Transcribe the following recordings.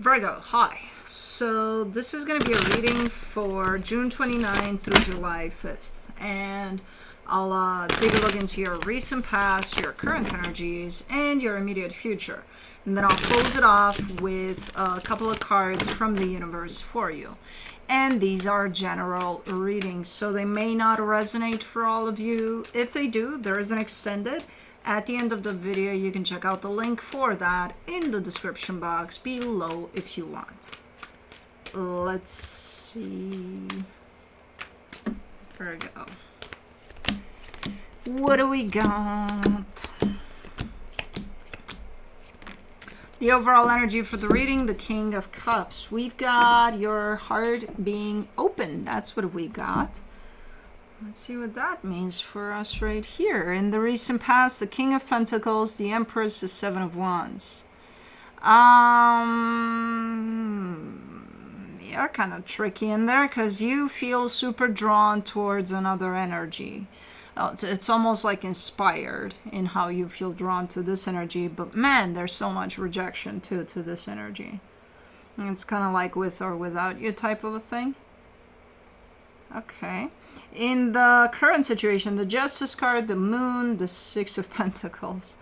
Virgo, hi. So this is going to be a reading for June 29th through July 5th. And I'll take a look into your recent past, your current energies, and your immediate future. And then I'll close it off with a couple of cards from the universe for you. And these are general readings, so they may not resonate for all of you. If they do, there is an extended. At the end of the video, you can check out the link for that in the description box below if you want. Let's see. Virgo. What do we got? The overall energy for the reading, the King of Cups. We've got your heart being open. That's what we got. Let's see what that means for us right here. In the recent past, the King of Pentacles, the Empress, the Seven of Wands. You're kind of tricky in there because you feel super drawn towards another energy. It's almost like inspired in how you feel drawn to this energy, but man, there's so much rejection too to this energy. And it's kind of like with or without you type of a thing. Okay. In the current situation, the Justice card, the Moon, the Six of Pentacles.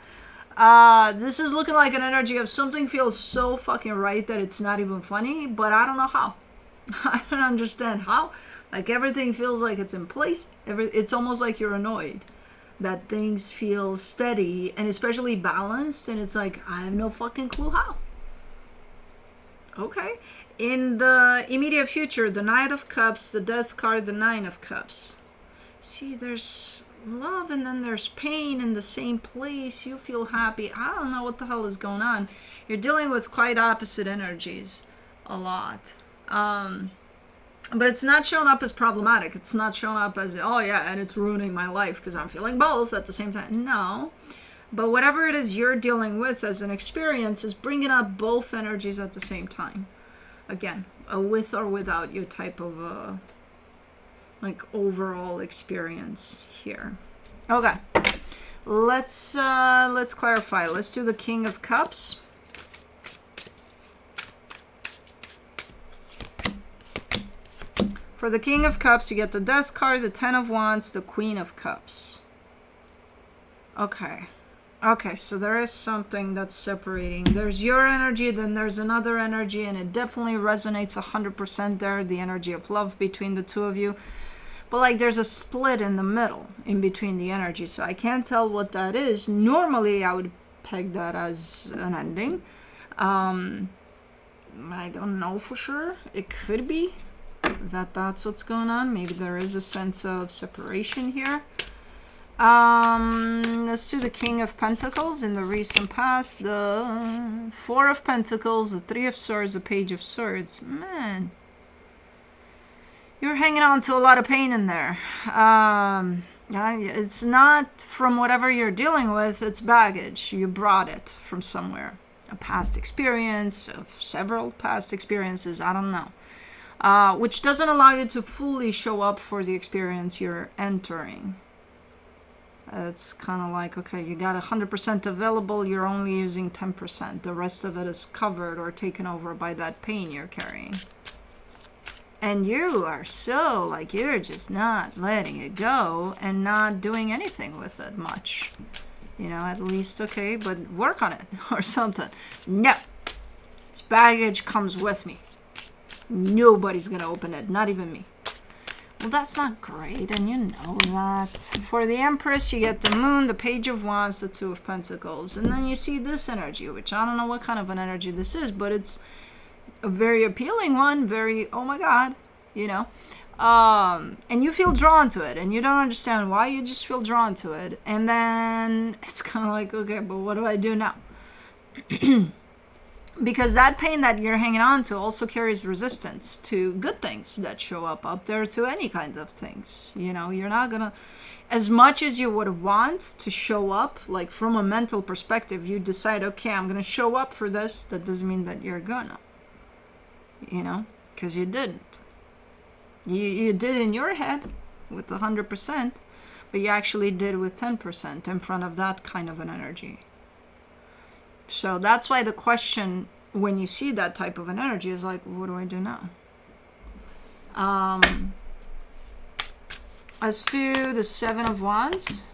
This is looking like an energy of something feels so fucking right that it's not even funny, but I don't know how. I don't understand how. Like everything feels like it's in place. It's almost like you're annoyed that things feel steady and especially balanced, and it's like, I have no fucking clue how. Okay. In the immediate future, the Knight of Cups, the Death card, the Nine of Cups. See, there's love and then there's pain in the same place. You feel happy. I don't know what the hell is going on. You're dealing with quite opposite energies a lot. But it's not showing up as problematic. It's not showing up as, oh yeah, and it's ruining my life because I'm feeling both at the same time. No. But whatever it is you're dealing with as an experience is bringing up both energies at the same time. Again, a with or without you type of like overall experience here. Okay, let's clarify. Let's do the King of Cups. For the King of Cups, you get the Death card, the Ten of Wands, the Queen of Cups. Okay. Okay, so there is something that's separating. There's your energy, then there's another energy, and it definitely resonates 100% there, the energy of love between the two of you. But like there's a split in the middle, in between the energy, so I can't tell what that is. Normally, I would peg that as an ending. I don't know for sure. It could be that that's what's going on. Maybe there is a sense of separation here. Let's do the King of Pentacles in the recent past, the Four of Pentacles, the Three of Swords, the Page of Swords. Man, you're hanging on to a lot of pain in there. It's not from whatever you're dealing with, it's baggage. You brought it from somewhere. A past experience, of several past experiences, I don't know. Which doesn't allow you to fully show up for the experience you're entering. It's kind of like, okay, you got 100% available, you're only using 10%. The rest of it is covered or taken over by that pain you're carrying. And you are so, like, you're just not letting it go and not doing anything with it much. You know, at least, okay, but work on it or something. No. This baggage comes with me. Nobody's going to open it, not even me. Well, that's not great, and you know that. For the Empress, you get the Moon, the Page of Wands, the Two of Pentacles. And then you see this energy, which I don't know what kind of an energy this is, but it's a very appealing one, very, oh my God, you know. And you feel drawn to it, and you don't understand why, you just feel drawn to it. And then it's kind of like, okay, but what do I do now? Because that pain that you're hanging on to also carries resistance to good things that show up there, to any kind of things. You know, you're not gonna, as much as you would want to show up, like from a mental perspective, you decide, okay, I'm gonna show up for this. That doesn't mean that you're gonna, you know, because you didn't. You did in your head with 100%, but you actually did with 10% in front of that kind of an energy. So that's why the question when you see that type of an energy, it's like, what do I do now? As to the Seven of Wands,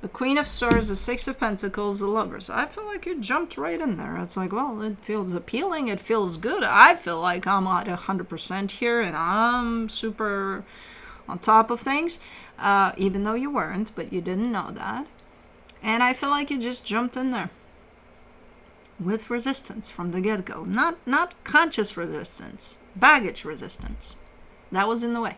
the Queen of Swords, the Six of Pentacles, the Lovers. I feel like you jumped right in there. It's like, well, it feels appealing. It feels good. I feel like I'm at 100% here and I'm super on top of things, even though you weren't, but you didn't know that. And I feel like you just jumped in there with resistance from the get-go. Not conscious resistance, baggage resistance. That was in the way.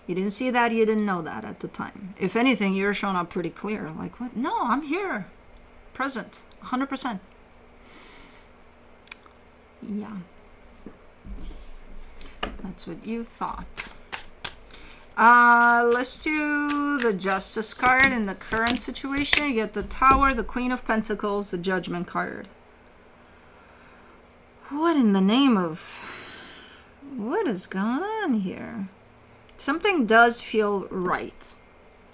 You didn't see that, you didn't know that at the time. If anything, you're showing up pretty clear. Like, what? No, I'm here. Present. 100%. Yeah. That's what you thought. Let's do the Justice card in the current situation. You get the Tower, the Queen of Pentacles, the Judgment card. What in the name of... what is going on here? Something does feel right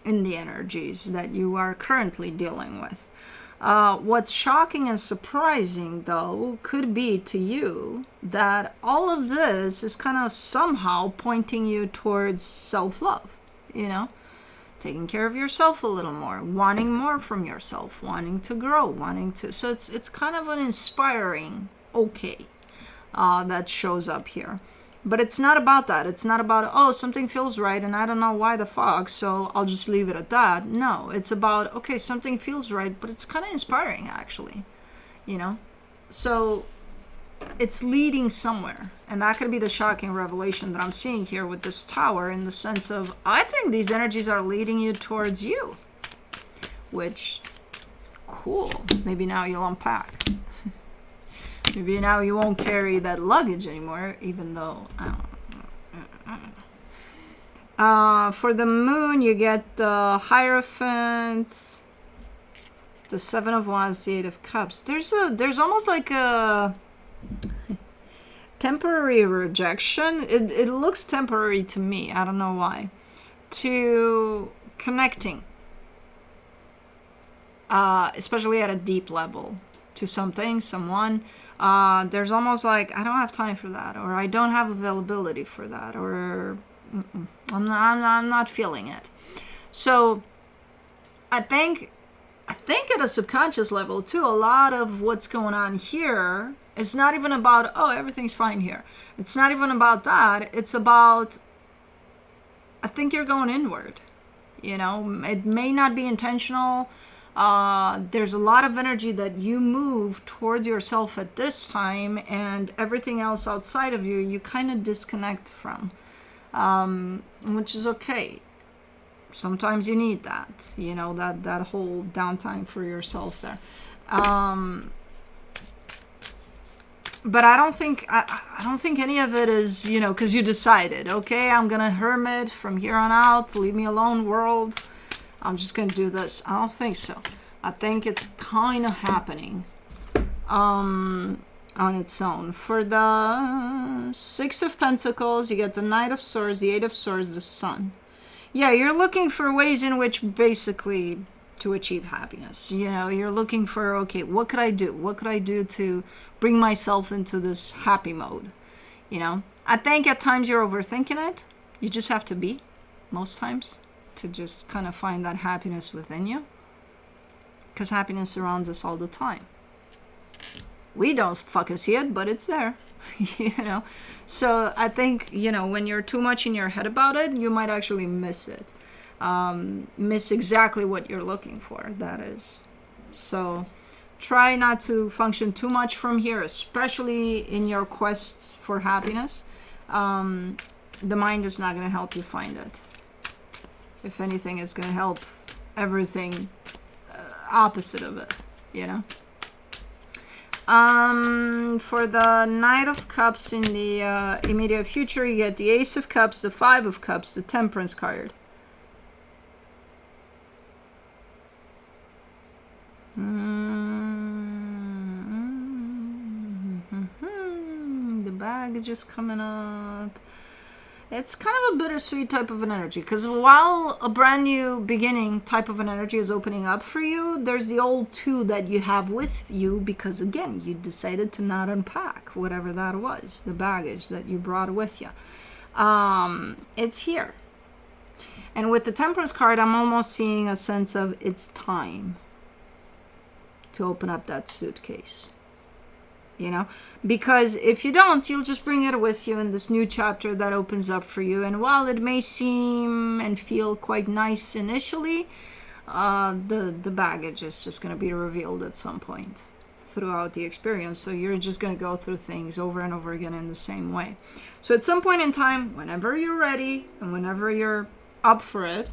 in the energies that you are currently dealing with. What's shocking and surprising, though, could be to you that all of this is kind of somehow pointing you towards self-love, you know? Taking care of yourself a little more, wanting more from yourself, wanting to grow, wanting to... So it's kind of an inspiring that shows up here. But it's not about that. It's not about, oh, something feels right and I don't know why the fuck, so I'll just leave it at that. No, it's about, okay, something feels right, but it's kind of inspiring, actually, you know? So it's leading somewhere. And that could be the shocking revelation that I'm seeing here with this Tower, in the sense of, I think these energies are leading you towards you. Which, cool. Maybe now you'll unpack. Maybe now you won't carry that luggage anymore, even though... for the Moon, you get the Hierophant, the Seven of Wands, the Eight of Cups. There's almost like a temporary rejection. It looks temporary to me. I don't know why. To connecting, especially at a deep level, to something, someone. There's almost like, I don't have time for that, or I don't have availability for that, or I'm not feeling it. So I think at a subconscious level too, a lot of what's going on here is not even about, oh, everything's fine here. It's not even about that. It's about, I think you're going inward. You know, it may not be intentional. There's a lot of energy that you move towards yourself at this time, and everything else outside of you kind of disconnect from, which is okay. Sometimes you need that, you know, that whole downtime for yourself there. But I don't think any of it is, you know, because you decided, okay, I'm gonna hermit from here on out, leave me alone, world. I'm just going to do this. I don't think so. I think it's kind of happening on its own. For the Six of Pentacles, you get the Knight of Swords, the Eight of Swords, the Sun. Yeah, you're looking for ways in which basically to achieve happiness. You know, you're looking for, okay, what could I do? What could I do to bring myself into this happy mode? You know, I think at times you're overthinking it. You just have to be, most times, to just kind of find that happiness within you, because happiness surrounds us all the time. We don't fucking see it, but it's there. You know, so I think, you know, when you're too much in your head about it, you might actually miss it, miss exactly what you're looking for, that is. So try not to function too much from here, especially in your quest for happiness. The mind is not going to help you find it. If anything, it's going to help everything opposite of it, you know. For the Knight of Cups in the immediate future, you get the Ace of Cups, the Five of Cups, the Temperance card. The baggage is coming up. It's kind of a bittersweet type of an energy, because while a brand new beginning type of an energy is opening up for you, there's the old two that you have with you, because again, you decided to not unpack whatever that was, the baggage that you brought with you. It's here. And with the Temperance card, I'm almost seeing a sense of it's time to open up that suitcase. You know, because if you don't, you'll just bring it with you in this new chapter that opens up for you. And while it may seem and feel quite nice initially, the baggage is just going to be revealed at some point throughout the experience. So you're just going to go through things over and over again in the same way. So at some point in time, whenever you're ready and whenever you're up for it,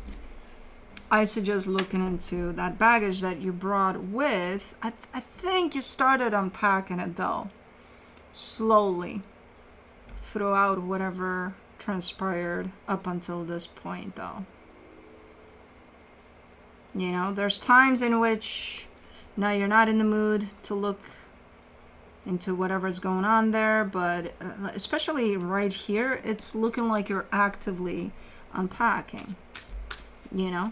I suggest looking into that baggage that you brought with. I think you started unpacking it though, slowly, throughout whatever transpired up until this point though. You know, there's times in which now you're not in the mood to look into whatever's going on there, but especially right here, it's looking like you're actively unpacking, you know?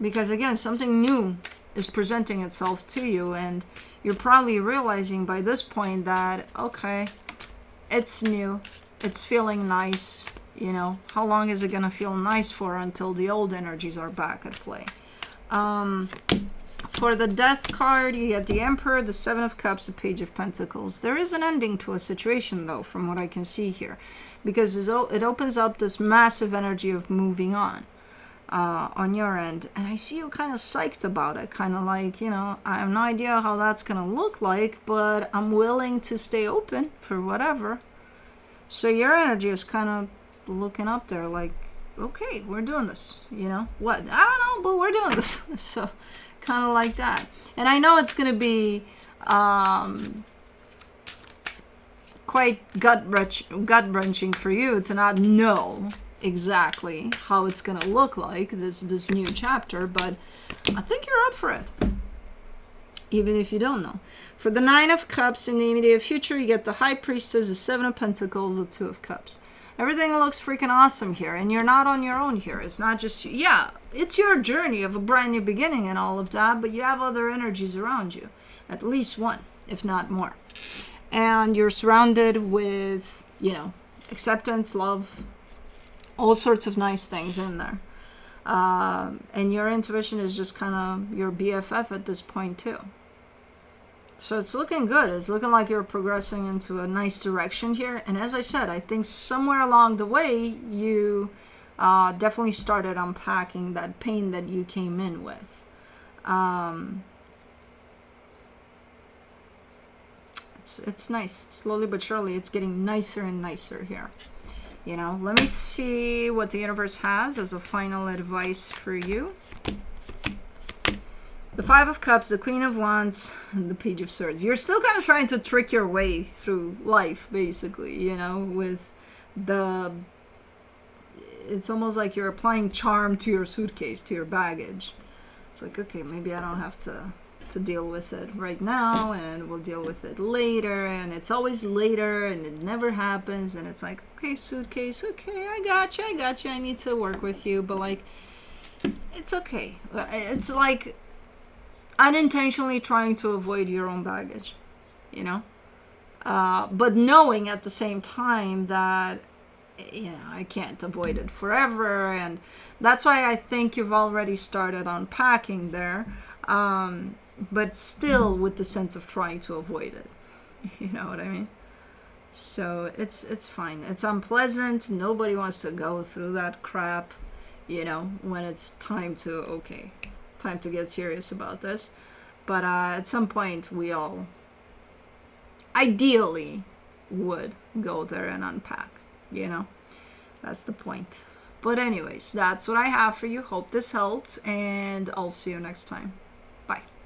Because again, something new is presenting itself to you, and you're probably realizing by this point that, okay, it's new, it's feeling nice, you know. How long is it going to feel nice for until the old energies are back at play? For the Death card, you get the Emperor, the Seven of Cups, the Page of Pentacles. There is an ending to a situation, though, from what I can see here, because it opens up this massive energy of moving on your end, and I see you kind of psyched about it, kind of like, you know, I have no idea how that's gonna look like, but I'm willing to stay open for whatever. So your energy is kind of looking up there like, okay, we're doing this, you know, what, I don't know, but we're doing this. So kind of like that. And I know it's gonna be quite gut-wrenching for you to not know exactly how it's gonna look like, this new chapter, but I think you're up for it, even if you don't know. For the Nine of Cups, in the immediate future, you get the High Priestess, the Seven of Pentacles, the Two of Cups. Everything looks freaking awesome here, and you're not on your own here. It's not just you. Yeah, it's your journey of a brand new beginning and all of that, but you have other energies around you, at least one, if not more. And you're surrounded with, you know, acceptance, love, all sorts of nice things in there. And your intuition is just kind of your BFF at this point too. So it's looking good. It's looking like you're progressing into a nice direction here. And as I said, I think somewhere along the way, you definitely started unpacking that pain that you came in with. It's nice. Slowly but surely, it's getting nicer and nicer here. You know, let me see what the universe has as a final advice for you. The Five of Cups, the Queen of Wands, and the Page of Swords. You're still kind of trying to trick your way through life, basically, you know, with the... It's almost like you're applying charm to your suitcase, to your baggage. It's like, okay, maybe I don't have to deal with it right now, and we'll deal with it later, and it's always later, and it never happens, and it's like, okay, suitcase, okay, I got you, I need to work with you, but like, it's okay. It's like unintentionally trying to avoid your own baggage, you know, but knowing at the same time that, you know, I can't avoid it forever, and that's why I think you've already started unpacking there, but still with the sense of trying to avoid it. You know what I mean? So it's fine. It's unpleasant. Nobody wants to go through that crap, you know, when it's time to get serious about this. But at some point, we all ideally would go there and unpack, you know? That's the point. But anyways, that's what I have for you. Hope this helped, and I'll see you next time.